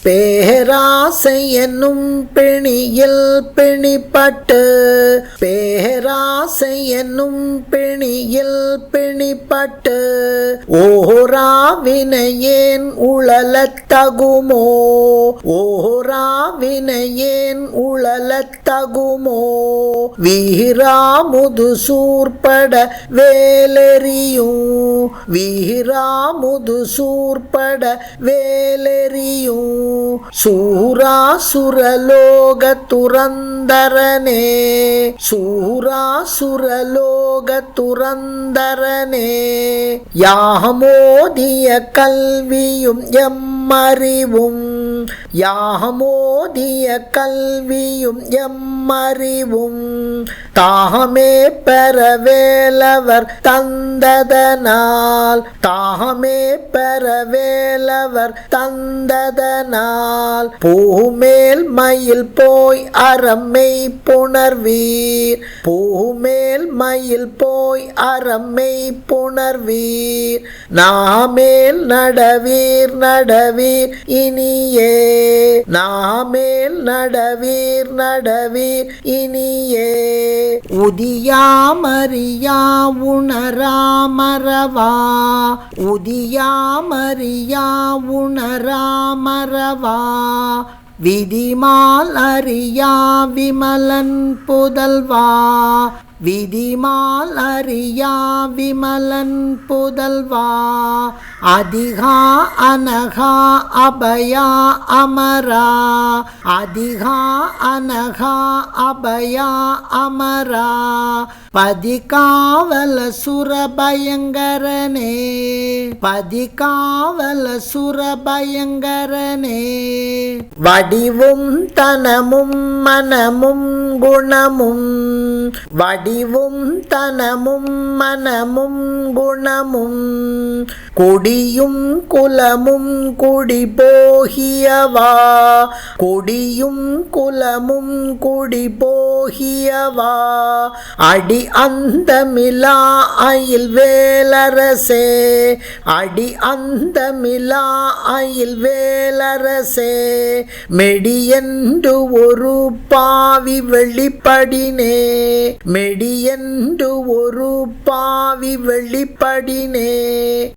பேராசை என்னும் பிணியில் பிணிப்பட்டு பேராசை என்னும் பிணியில் பிணிப்பட்டு ஓராவினையேன் உழலத்தகுமோ ஓராவினையேன் உழலத்தகுமோ வீராமுது சூர்பட வேலெறியும் வீராமுது சூர்பட வேலெறியும் சூராசுரலோக துரந்தரனே சூராசுரலோக துரந்தரனே யாமோதிய கல்வியும் எம்மறிவும் யாமோதிய கல்வியும் எம்மறிவும் தாமே பெறவேலவர் தந்ததனால் தாமே பெறவேலவர் தந்ததனால் பூமேல் மயில் போய் அறம்மை புணர்வீர் பூமேல் மயில் போய் அறம்மை புணர்வீர் நாமேல் நடவீர் நடவீர் இனியே நாமேல் நடவீர் நடவீர் இனியே உதியாமறியா உணராமரவா உதியாமறியா உணராமரவா விதிமால் அறியா விமலன் புதல்வா விதிமால் அறியா விமலன் புதல்வா அதிகா அனகா அபயா அமரா அதிகா அனகா அபயா அமரா பதிகாவல சுரபயங்கரனே பதிகாவல சுரபயங்கரனே வடிவும் தனமும் மனமும் குணமும் வடிவும் தனமும் மனமும் குணமும் கொடியும் குலமும் குடி போகியவா கொடியும் குலமும் குடி போகியவா அடி அந்தமிலா அயில் வேலரசே அடி அந்தமிலா அயில் வேலரசே மெடியென்று ஒரு பாவி வெளிப்படினே மெடியென்று ஒரு பாவி வெளிப்படினே